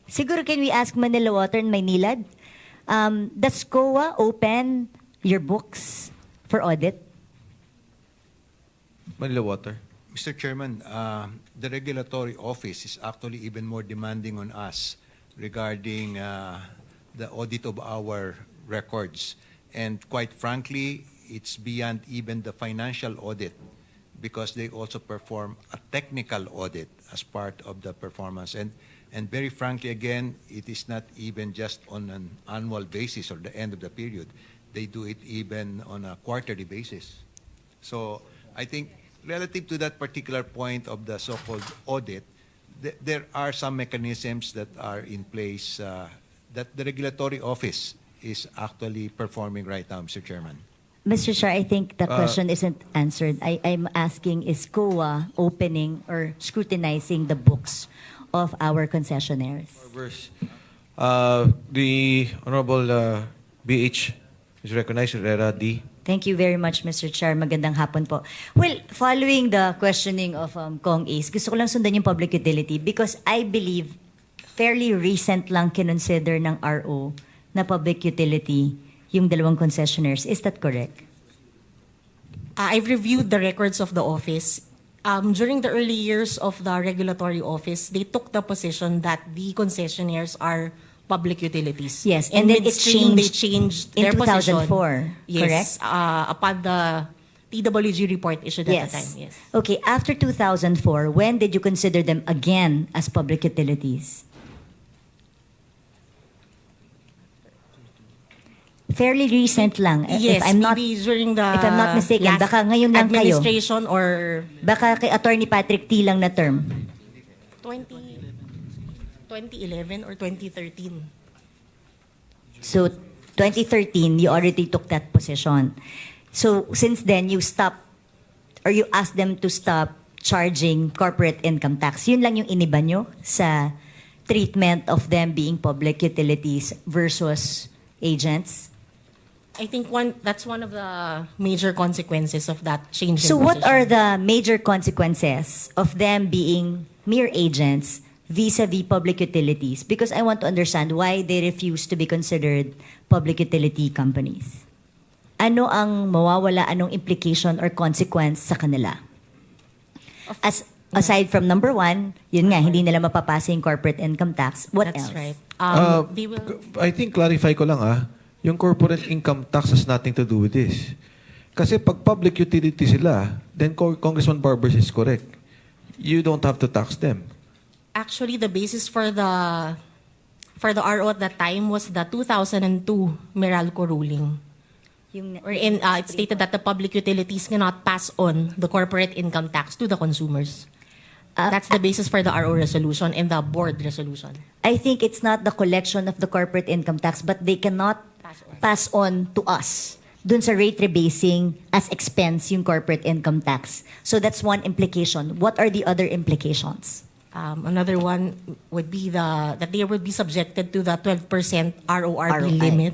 Siguro can we ask Manila Water and Maynilad? Does COA open your books for audit? Manila Water. Mr. Chairman, the regulatory office is actually even more demanding on us regarding the audit of our records. And quite frankly, it's beyond even the financial audit because they also perform a technical audit as part of the performance. And very frankly, again, it is not even just on an annual basis or the end of the period. They do it even on a quarterly basis. So I think relative to that particular point of the so-called audit, there are some mechanisms that are in place that the regulatory office is actually performing right now, Mr. Chairman. Mr. Chair, I think the question isn't answered. I'm asking, is COA opening or scrutinizing the books of our concessionaires? The Honorable BH is recognized. Herrera D. Thank you very much, Mr. Chair. Magandang hapon po. Well, following the questioning of Kong Ace, gusto ko lang sundan yung public utility because I believe fairly recent lang kinonsider ng RO na public utility yung dalawang concessionaires. Is that correct? I've reviewed the records of the office. During the early years of the regulatory office, they took the position that the concessionaires are public utilities. Yes, and then they changed in their 2004, position. Yes, correct? upon the TWG report issued at the time. Yes. Okay, after 2004, when did you consider them again as public utilities? Fairly recent lang. Yes, if I'm not, maybe during the if I'm not mistaken, last baka ngayon lang kayo. administration or Baka kay Attorney Patrick T lang na term. 2011 or 2013. So, 2013, you already took that position. So, since then, you stopped, or you asked them to stop charging corporate income tax. Yun lang yung iniba nyo sa treatment of them being public utilities versus agents? I think that's one of the major consequences of that change in So what position. are the major consequences of them being mere agents vis-a-vis public utilities? Because I want to understand why they refuse to be considered public utility companies. Ano ang mawawala, anong implication or consequence sa kanila? Aside from number one, yun nga, hindi nila mapapasa yung corporate income tax. What That's else? right. They will... I think clarify ko lang yung corporate income tax has nothing to do with this. Kasi pag public utility sila, then Congressman Barbers is correct. You don't have to tax them. Actually, the basis for the RO at that time was the 2002 Meralco ruling. Wherein it stated that the public utilities cannot pass on the corporate income tax to the consumers. That's the basis for the RO resolution and the board resolution. I think it's not the collection of the corporate income tax, but they cannot pass on to us dun sa rate rebasing as expense yung corporate income tax. So that's one implication. What are the other implications? Another one would be that they would be subjected to the 12% RORB limit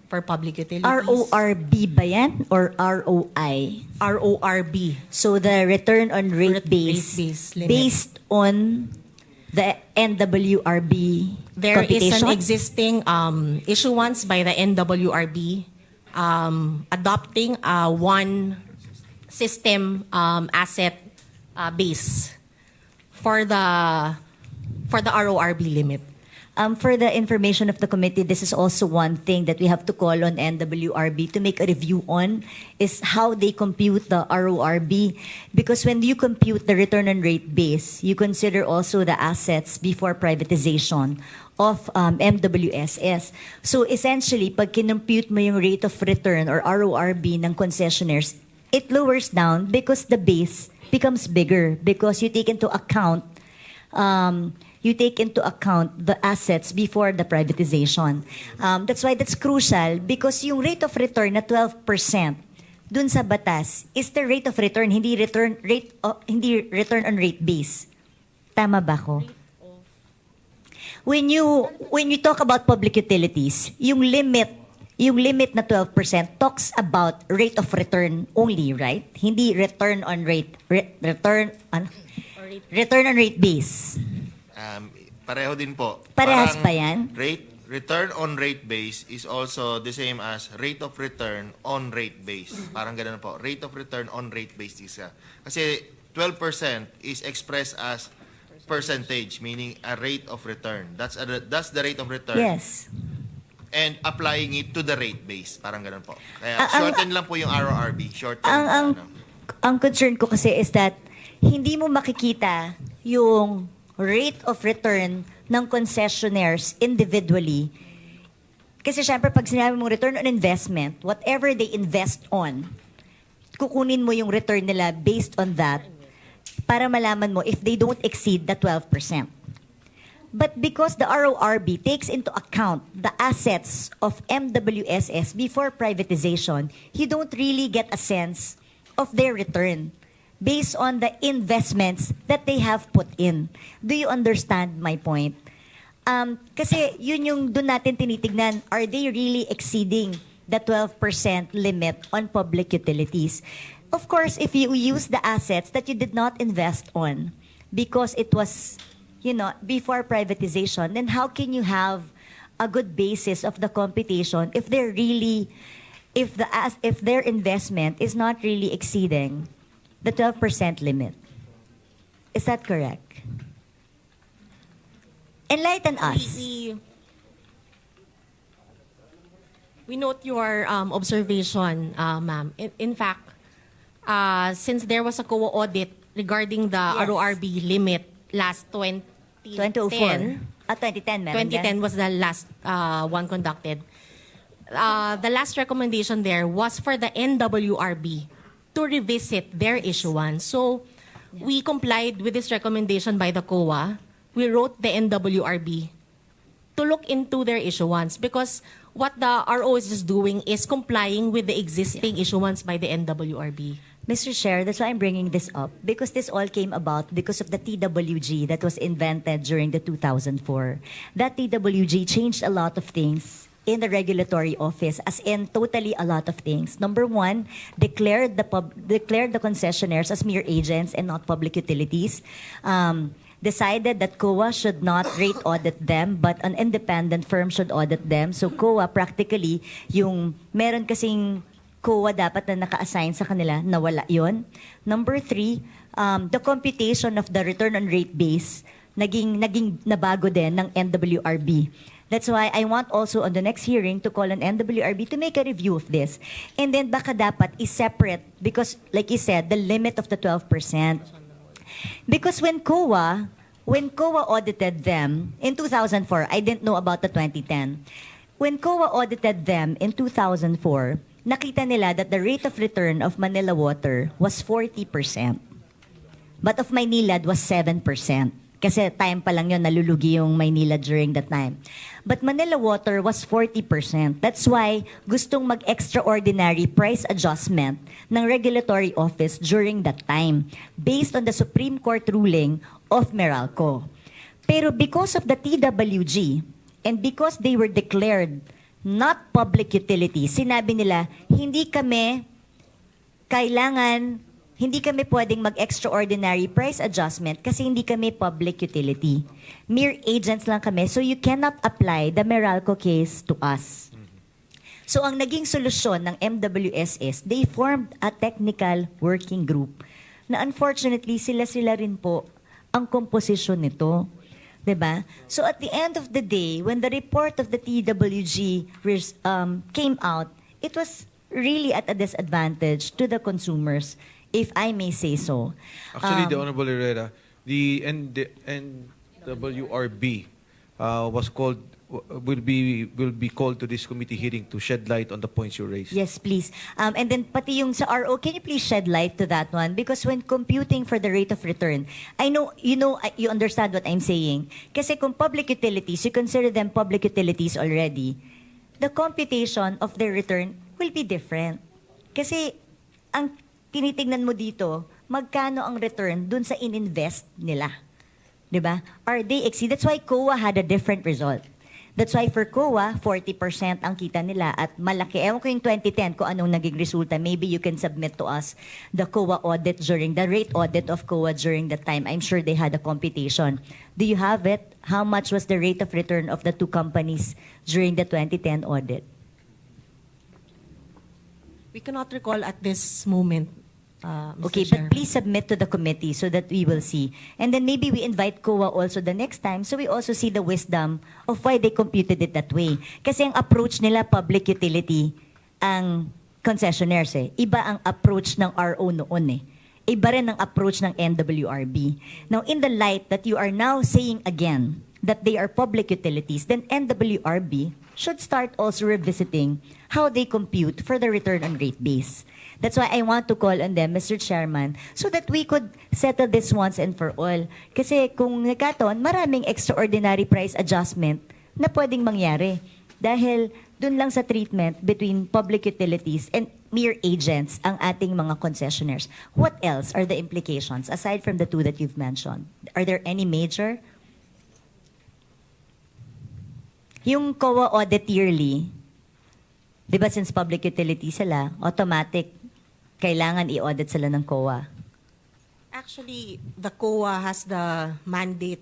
for public utilities. RORB ba yan? Or ROI? RORB. So the return on rate base limit. based on the NWRB There computation? is an existing issuance by the NWRB adopting one system asset base for the RORB limit. For the information of the committee, this is also one thing that we have to call on NWRB to make a review on, is how they compute the RORB. Because when you compute the return on rate base, you consider also the assets before privatization of MWSS. So essentially, pag kinompute mo yung rate of return or RORB ng concessionaires, it lowers down because the base becomes bigger because you take into account the assets before the privatization. That's why that's crucial because yung rate of return na 12% dun sa batas is the rate of return, hindi return on rate base. Tama ba ko? When you talk about public utilities, yung limit na 12% talks about rate of return only, right? Hindi return on rate base. Pareho din po. Parehas Parang pa yan? return on rate base is also the same as rate of return on rate base. Parang ganun po. Rate of return on rate base isa. Kasi 12% is expressed as percentage, meaning a rate of return. That's the rate of return. Yes. And applying it to the rate base. Parang ganun po. Kaya Ang- shorten lang po yung RORB. Shorten. Ang concern ko kasi is that hindi mo makikita yung rate of return ng concessionaires individually. Kasi syempre, pag sinabi mong return on investment, whatever they invest on, kukunin mo yung return nila based on that para malaman mo if they don't exceed the 12%. But because the RORB takes into account the assets of MWSS before privatization, you don't really get a sense of their return based on the investments that they have put in. Do you understand my point? Kasi yun yung doon natin tinitignan, are they really exceeding the 12% limit on public utilities? Of course, if you use the assets that you did not invest on because it was, before privatization, then how can you have a good basis of the computation if they're really, if their investment is not really exceeding the 12% limit? Is that correct? Enlighten us. We note your observation, ma'am. In fact, since there was a COA audit regarding the Yes. RORB limit last 2010, 2010, meron 2010 was the last one conducted. The last recommendation there was for the NWRB to revisit their issuance. So we complied with this recommendation by the COA. We wrote the NWRB to look into their issuance because what the RO is just doing is complying with the existing issuance by the NWRB. Mr. Chair, that's why I'm bringing this up, because this all came about because of the TWG that was invented during the 2004. That TWG changed a lot of things in the regulatory office, as in totally a lot of things. Number one, declared the concessionaires as mere agents and not public utilities. Decided that COA should not rate audit them, but an independent firm should audit them. So COA practically, yung meron kasing COA dapat na naka-assign sa kanila, nawala yon. Number three, the computation of the return on rate base, naging nabago din ng NWRB. That's why I want also on the next hearing to call on NWRB to make a review of this. And then baka dapat is-separate because, like you said, the limit of the 12%. Because when COA audited them in 2004, I didn't know about the 2010. When COA audited them in 2004, nakita nila that the rate of return of Manila Water was 40%. But of Maynilad was 7%. Kasi time pa lang yun, nalulugi yung Maynilad during that time. But Manila Water was 40%. That's why gustong mag-extraordinary price adjustment ng regulatory office during that time based on the Supreme Court ruling of Meralco. Pero because of the TWG and because they were declared not public utilities, sinabi nila, hindi kami pwedeng mag-extraordinary price adjustment kasi hindi kami public utility. Mere agents lang kami, so you cannot apply the Meralco case to us. So ang naging solusyon ng MWSS, they formed a technical working group na unfortunately sila rin po ang komposisyon nito. Diba? So at the end of the day, when the report of the TWG came out, it was really at a disadvantage to the consumers, if I may say so. Actually, the Honorable Herrera, the NWRB will be called to this committee hearing to shed light on the points you raised. Yes, please. And then pati yung sa RO, can you please shed light to that one? Because when computing for the rate of return, I know you understand what I'm saying. Kasi kung public utilities, you consider them public utilities already, the computation of their return will be different. Kasi ang tinitignan mo dito, magkano ang return dun sa ininvest nila. Diba? Are they exceed? That's why COA had a different result. That's why for COA, 40% ang kita nila at malaki. Ewan ko yung 2010 kung anong naging resulta. Maybe you can submit to us the COA audit during the rate audit of COA during the time. I'm sure they had a computation. Do you have it? How much was the rate of return of the two companies during the 2010 audit? We cannot recall at this moment, Mr. Okay, Chair. but please submit to the committee so that we will see. And then maybe we invite COA also the next time so we also see the wisdom of why they computed it that way. Kasi ang approach nila, public utility, ang concessionaires eh. Iba ang approach ng RO noon eh. Iba rin ang approach ng NWRB. Now, in the light that you are now saying again that they are public utilities, then NWRB should start also revisiting how they compute for the return on rate base. That's why I want to call on them, Mr. Chairman, so that we could settle this once and for all. Kasi kung nagkataon, maraming extraordinary price adjustment na pwedeng mangyari. Dahil dun lang sa treatment between public utilities and mere agents ang ating mga concessionaires. What else are the implications aside from the two that you've mentioned? Are there any major? Yung COA audit yearly, di ba since public utility sila, automatic, kailangan i-audit sila ng COA. Actually, the COA has the mandate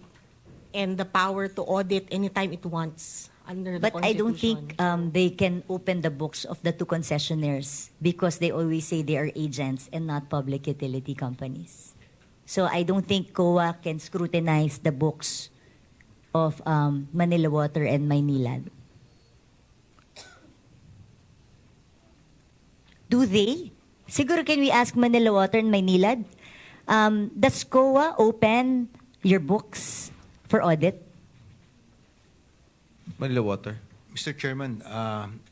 and the power to audit anytime it wants under the But I don't think Constitution. they can open the books of the two concessionaires because they always say they are agents and not public utility companies. So I don't think COA can scrutinize the books of Manila Water and Maynilad. Do they? Siguro can we ask Manila Water and Maynilad? Does COA open your books for audit? Manila Water. Mr. Chairman,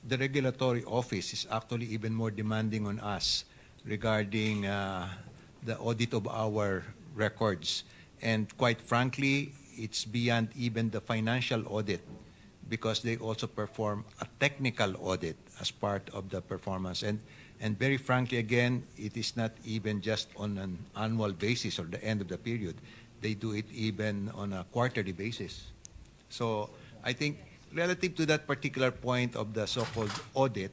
the regulatory office is actually even more demanding on us regarding the audit of our records. And quite frankly, it's beyond even the financial audit because they also perform a technical audit as part of the performance. And very frankly, again, it is not even just on an annual basis or the end of the period. They do it even on a quarterly basis. So I think relative to that particular point of the so-called audit,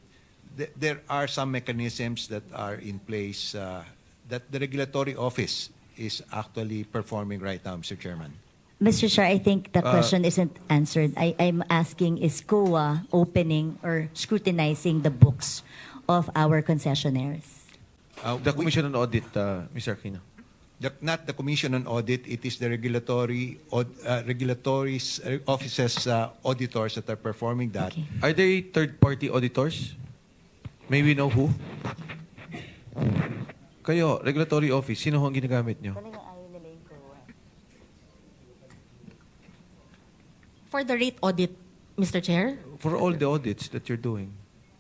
there are some mechanisms that are in place that the regulatory office is actually performing right now, Mr. Chairman. Mr. Chair, I think the question isn't answered. I'm asking, is COA opening or scrutinizing the books of our concessionaires? The Commission on Audit, Mr. Aquino. Not the Commission on Audit, it is the regulatory offices auditors that are performing that. Okay. Are they third-party auditors? May we know who? Kayo, regulatory office, sino ho ang ginagamit nyo? For the rate audit, Mr. Chair, For all the audits that you're doing.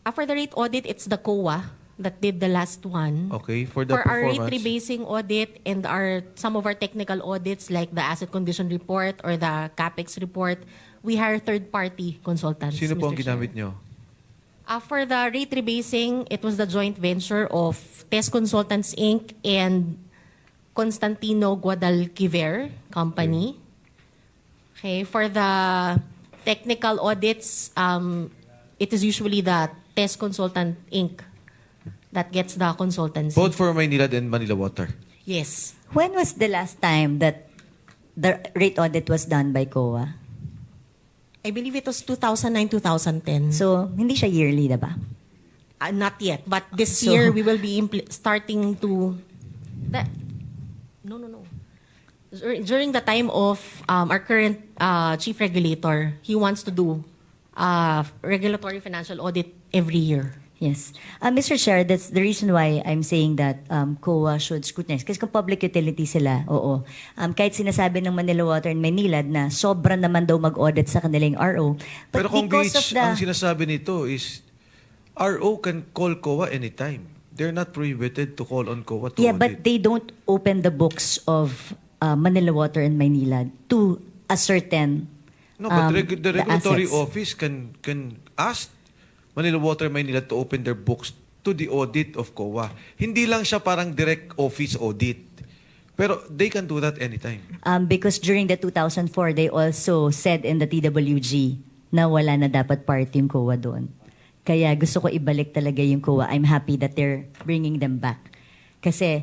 for the rate audit, it's the COA that did the last one. Okay, for the For our rate performance. rebasing audit and some of our technical audits like the asset condition report or the CAPEX report, we hire third-party consultants. Sino po ang Mr. Chair. ginamit nyo? For the rate rebasing, it was the joint venture of Test Consultants Inc. and Constantino Guadalquiver Company. Okay, for the technical audits, it is usually the Test Consultant Inc. that gets the consultancy. Both for Maynilad and Manila Water. Yes. When was the last time that the rate audit was done by COA? I believe it was 2009-2010. So, hindi siya yearly, diba? Not yet, but this So- year we will be starting to... No. During the time of our current chief regulator, he wants to do regulatory financial audit every year. Yes. Mr. Chair, that's the reason why I'm saying that COA should scrutinize. Kasi kung public utility sila, oo. Kahit sinasabi ng Manila Water and Maynilad na sobra naman daw mag-audit sa kanilang RO. But Pero kung because BH, of the... ang sinasabi nito is, RO can call COA anytime. They're not prohibited to call on COA to Yeah, audit. but they don't open the books of Manila Water and Maynilad to a certain No, but the the regulatory assets. office can ask Manila Water Manila to open their books to the audit of COA. Hindi lang siya parang direct office audit. Pero they can do that anytime. Because during the 2004, they also said in the TWG na wala na dapat part yung COA doon. Kaya gusto ko ibalik talaga yung COA. I'm happy that they're bringing them back. Kasi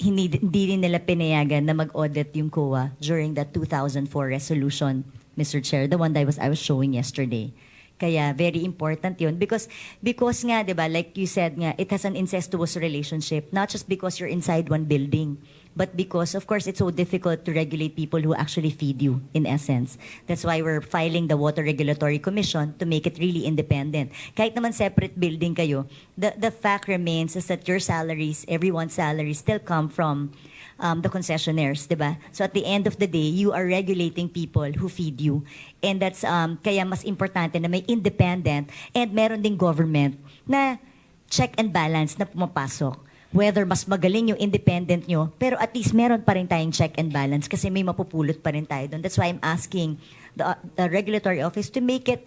hindi din nila pinayagan na mag-audit yung COA during the 2004 resolution, Mr. Chair, the one that I was showing yesterday. Kaya very important yun because nga, 'di ba, like you said nga, it has an incestuous relationship, not just because you're inside one building, but because of course it's so difficult to regulate people who actually feed you in essence. That's why we're filing the Water Regulatory Commission to make it really independent. Kahit naman separate building kayo, the fact remains is that your salaries, everyone's salaries still come from the concessionaires, di ba? So at the end of the day, you are regulating people who feed you. And that's kaya mas importante na may independent and meron ding government na check and balance na pumapasok. Whether mas magaling yung independent nyo, pero at least meron pa rin tayong check and balance kasi may mapupulot pa rin tayo doon. That's why I'm asking the regulatory office to make it,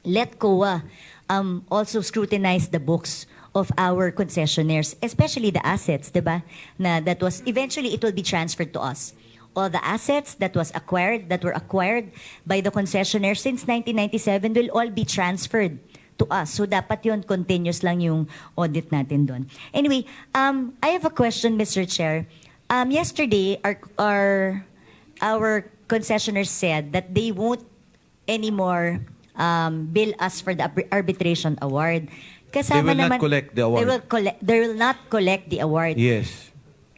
let COA also scrutinize the books of our concessionaires, especially the assets, diba? Na that was eventually it will be transferred to us. All the assets that were acquired by the concessionaire since 1997 will all be transferred to us. So dapat yun continuous lang yung audit natin doon. Anyway, I have a question, Mr. Chair. Yesterday, our concessionaires said that they won't anymore bill us for the arbitration award. Kasama They will not naman, collect the award. They will not collect the award. Yes.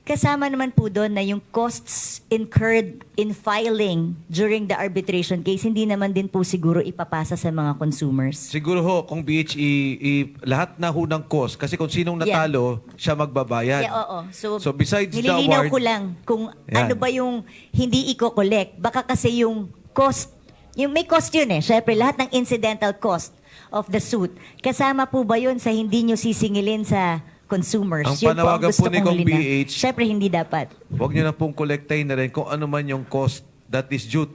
Kasama naman po doon na yung costs incurred in filing during the arbitration case, hindi naman din po siguro ipapasa sa mga consumers. Siguro ho, kung BHE, lahat na ho ng cost, kasi kung sinong natalo, siya magbabayad. Yeah, oo. So besides the nililinaw award, ko lang kung yan. ano ba yung hindi i-collect. Baka kasi yung cost, yung may cost yun eh. Syempre, lahat ng incidental cost of the suit. Kasama po ba yun sa hindi nyo sisingilin sa consumers? Ang Yun panawagan gusto po ni kong Kong linaw. BH, Syempre, hindi dapat. huwag nyo na pong kolektahin na rin kung ano man yung cost that is due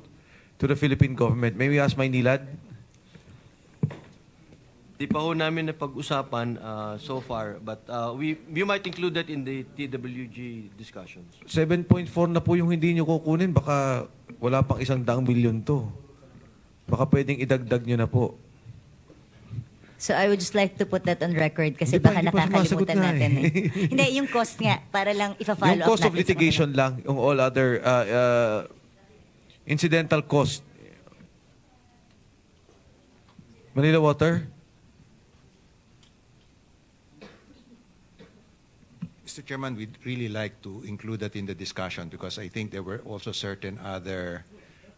to the Philippine government. May we ask Maynilad? Di pa ho namin napag-usapan so far, but we might include that in the TWG discussions. 7.4 na po yung hindi nyo kukunin. Baka wala pang 100 billion to. Baka pwedeng idagdag nyo na po. So I would just like to put that on record kasi Hindi pa- baka hindi pa sumasagot nakakalimutan nga natin eh. Hindi, yung cost nga, para lang ipa-follow Yung up cost of natin sa litigation lang, yung all other incidental cost. Manila Water? Mr. Chairman, we'd really like to include that in the discussion because I think there were also certain other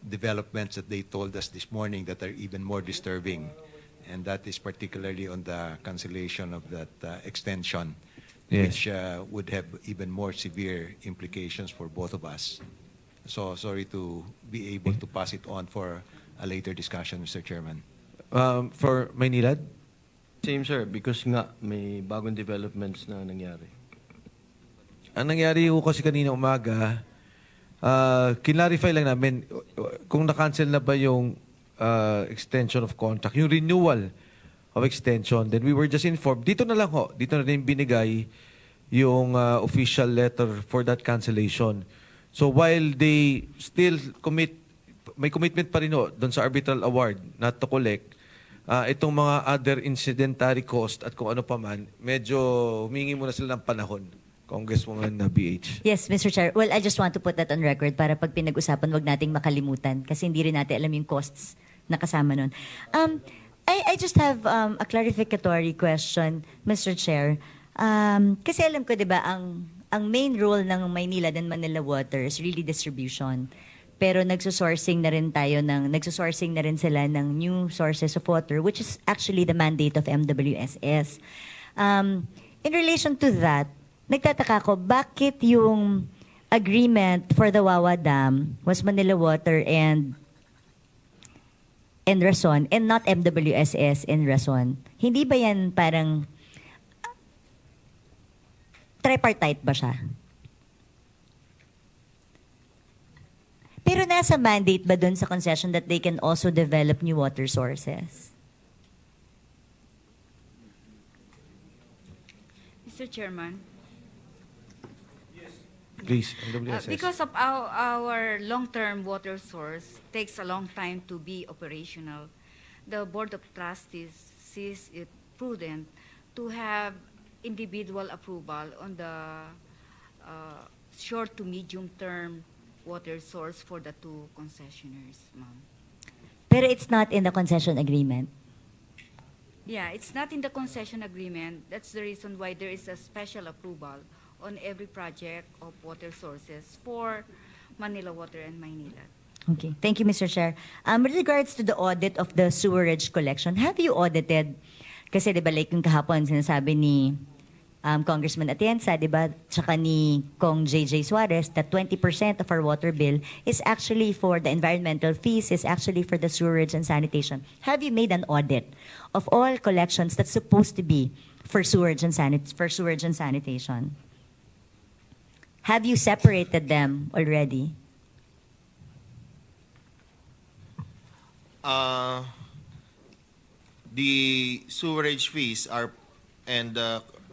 developments that they told us this morning that are even more disturbing. And that is particularly on the cancellation of that extension, Yes. which would have even more severe implications for both of us. So sorry to be able to pass it on for a later discussion, Mr. Chairman. For Maynilad? Same, sir, because nga may bagong developments na nangyari. Ang nangyari ko kasi kanina umaga, kinlarify lang namin kung na-cancel na ba yung extension of contract, yung renewal of extension. Then we were just informed, dito na lang ho, dito na rin binigay yung official letter for that cancellation. So while they still may commitment pa rin ho doon sa arbitral award not to collect, itong mga other incidentary cost at kung ano pa man, medyo humingi muna sila ng panahon. Congresswoman na BH. Yes, Mr. Chair. Well, I just want to put that on record para pag pinag-usapan, wag nating makalimutan kasi hindi rin natin alam yung costs na kasama nun. I just have a clarificatory question, Mr. Chair. Kasi alam ko, di ba, ang main role ng Maynilad and Manila Waters really distribution. Pero nagsosourcing na rin sila ng new sources of water, which is actually the mandate of MWSS. In relation to that, nagtataka ko, bakit yung agreement for the Wawa Dam was Manila Water and Rason and not MWSS and Rason? Hindi ba yan parang tripartite ba siya? Pero nasa mandate ba dun sa concession that they can also develop new water sources? Mr. Chairman, Please, MWSS. because of our long-term water source takes a long time to be operational, the Board of Trustees sees it prudent to have individual approval on the short to medium term water source for the two concessionaires, ma'am. Pero it's not in the concession agreement. Yeah, it's not in the concession agreement. That's the reason why there is a special approval on every project of water sources for Manila Water and Maynilad. Okay. Thank you, Mr. Chair. With regards to the audit of the sewerage collection, have you audited? Kasi di ba like yung kahapon sinasabi ni Congressman Atienza, di ba, tsaka ni Kong JJ Suarez, that 20% of our water bill is actually for the environmental fees, is actually for the sewerage and sanitation. Have you made an audit of all collections that's supposed to be for sewerage and sanitation? Have you separated them already? The sewerage fees are and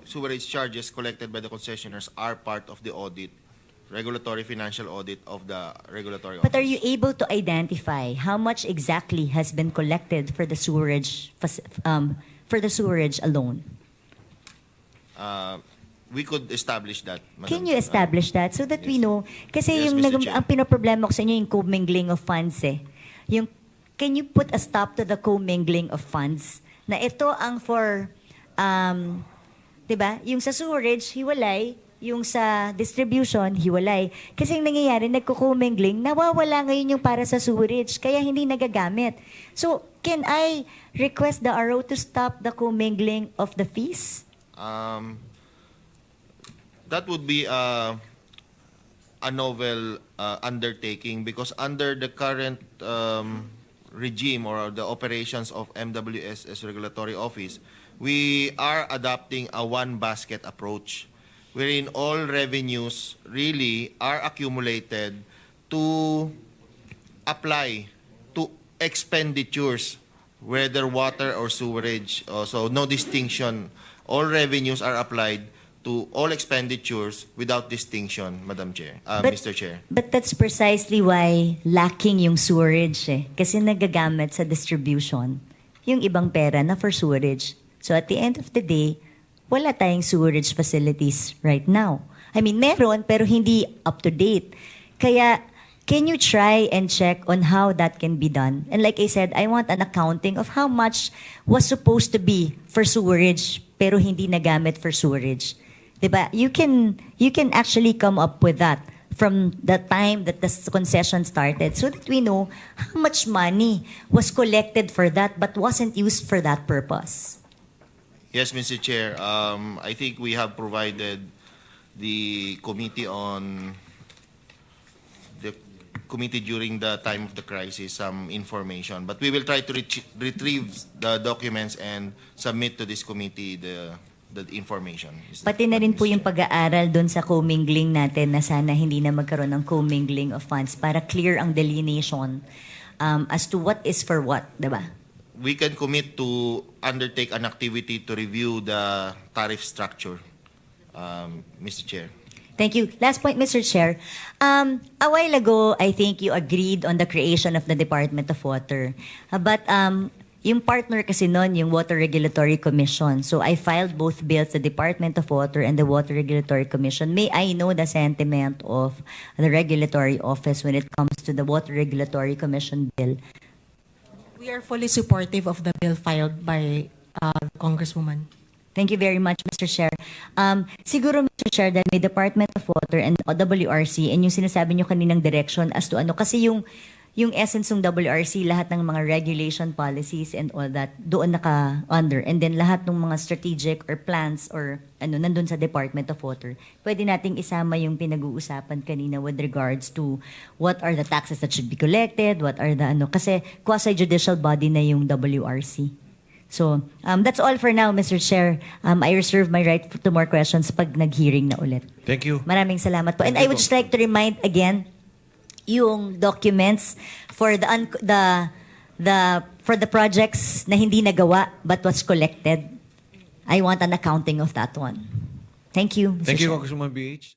sewerage charges collected by the concessionaires are part of the audit, regulatory financial audit of the regulatory office. But are you able to identify how much exactly has been collected for the sewerage alone? We could establish that, Madam. Can you establish that so that we yes. know? Kasi Yes, yung Mr. Chair. ang pinoproblema ko sa inyo yung commingling of funds eh. Yung, can you put a stop to the commingling of funds? Na ito ang for, diba? Yung sa sewerage, hiwalay. Yung sa distribution, hiwalay. Kasi yung nangyayari, nagko-commingling, nawawala ngayon yung para sa sewerage, kaya hindi nagagamit. So, can I request the RO to stop the commingling of the fees? That would be a novel undertaking because under the current regime or the operations of MWS as regulatory office, we are adopting a one-basket approach wherein all revenues really are accumulated to apply to expenditures, whether water or sewerage. So no distinction. All revenues are applied to all expenditures without distinction, Madam Chair, Mr. Chair. But that's precisely why lacking yung sewerage eh. Kasi nagagamit sa distribution yung ibang pera na for sewerage. So at the end of the day, wala tayong sewerage facilities right now. I mean, meron pero hindi up to date. Kaya, can you try and check on how that can be done? And like I said, I want an accounting of how much was supposed to be for sewerage pero hindi nagamit for sewerage. Diba? You can actually come up with that from the time that the concession started so that we know how much money was collected for that but wasn't used for that purpose. Yes, Mr. Chair. I think we have provided the committee during the time of the crisis some information, but we will try to retrieve the documents and submit to this committee the information. Pati na rin po yung pag-aaral doon sa commingling natin na sana hindi na magkaroon ng commingling of funds para clear ang delineation as to what is for what, diba? We can commit to undertake an activity to review the tariff structure, Mr. Chair. Thank you. Last point, Mr. Chair. A while ago, I think you agreed on the creation of the Department of Water. But yung partner kasi nun, yung Water Regulatory Commission. So I filed both bills, the Department of Water and the Water Regulatory Commission. May I know the sentiment of the Regulatory Office when it comes to the Water Regulatory Commission bill? We are fully supportive of the bill filed by Congresswoman. Thank you very much, Mr. Chair. Siguro, Mr. Chair, dahil may Department of Water and WRC and yung sinasabi nyo kaninang direction as to ano, kasi yung essence ng WRC, lahat ng mga regulation policies and all that, doon naka-under. And then lahat ng mga strategic or plans or ano, nandun sa Department of Water. Pwede nating isama yung pinag-uusapan kanina with regards to what are the taxes that should be collected, what are the ano, kasi quasi-judicial body na yung WRC. So, that's all for now, Mr. Chair. I reserve my right to more questions pag nag-hearing na ulit. Thank you. Maraming salamat po. And I would just like to remind again, yung documents for the projects na hindi nagawa but was collected. I want an accounting of that one. Thank you, Mr. Thank you, Chair. Congresswoman BH.